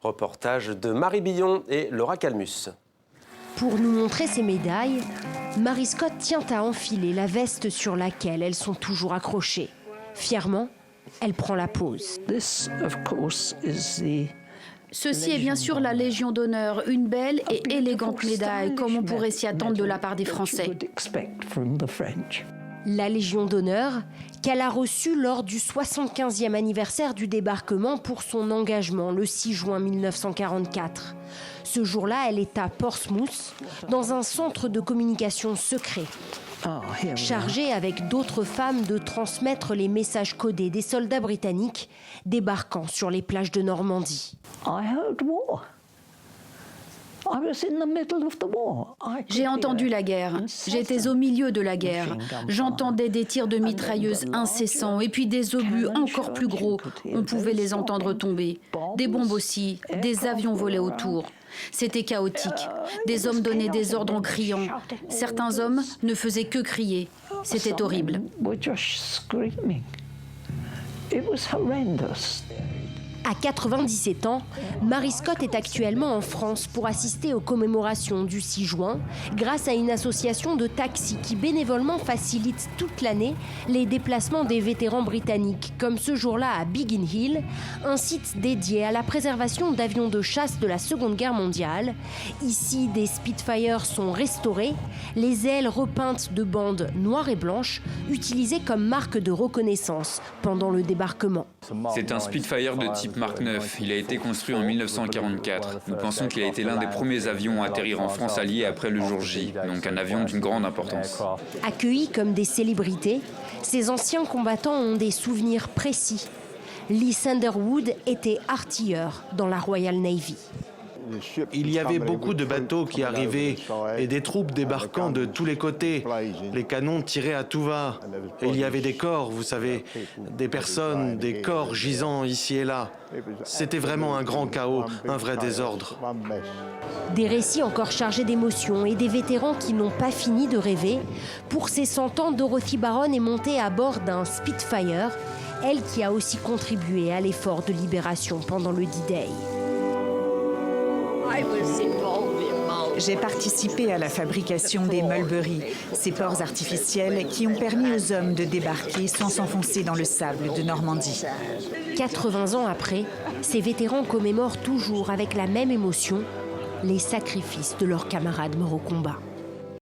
Reportage de Marie Billon et Laura Calmus. Pour nous montrer ces médailles, Marie Scott tient à enfiler la veste sur laquelle elles sont toujours accrochées. Fièrement, elle prend la pose. Ceci est bien sûr la Légion d'honneur, une belle et élégante médaille, comme on pourrait s'y attendre de la part des Français. La Légion d'honneur qu'elle a reçue lors du 75e anniversaire du débarquement pour son engagement le 6 juin 1944. Ce jour-là, elle est à Portsmouth, dans un centre de communication secret, chargée avec d'autres femmes de transmettre les messages codés des soldats britanniques débarquant sur les plages de Normandie. J'ai entendu la guerre. J'étais au milieu de la guerre. J'entendais des tirs de mitrailleuses incessants et puis des obus encore plus gros. On pouvait les entendre tomber. Des bombes aussi, des avions volaient autour. C'était chaotique. Des hommes donnaient des ordres en criant. Certains hommes ne faisaient que crier. C'était horrible. À 97 ans, Marie Scott est actuellement en France pour assister aux commémorations du 6 juin grâce à une association de taxis qui bénévolement facilite toute l'année les déplacements des vétérans britanniques, comme ce jour-là à Biggin Hill, un site dédié à la préservation d'avions de chasse de la Seconde Guerre mondiale. Ici, des Spitfire sont restaurés, les ailes repeintes de bandes noires et blanches, utilisées comme marque de reconnaissance pendant le débarquement. C'est un Spitfire de type Mark IX. Il a été construit en 1944. Nous pensons qu'il a été l'un des premiers avions à atterrir en France alliée après le jour J, donc un avion d'une grande importance. Accueillis comme des célébrités, ces anciens combattants ont des souvenirs précis. Lee Sanderwood était artilleur dans la Royal Navy. Il y avait beaucoup de bateaux qui arrivaient et des troupes débarquant de tous les côtés. Les canons tiraient à tout va. Et il y avait des corps, vous savez, des personnes, des corps gisant ici et là. C'était vraiment un grand chaos, un vrai désordre. Des récits encore chargés d'émotions et des vétérans qui n'ont pas fini de rêver. Pour ses 100 ans, Dorothy Baron est montée à bord d'un Spitfire, elle qui a aussi contribué à l'effort de libération pendant le D-Day. J'ai participé à la fabrication des Mulberry, ces ports artificiels qui ont permis aux hommes de débarquer sans s'enfoncer dans le sable de Normandie. 80 ans après, ces vétérans commémorent toujours avec la même émotion les sacrifices de leurs camarades morts au combat.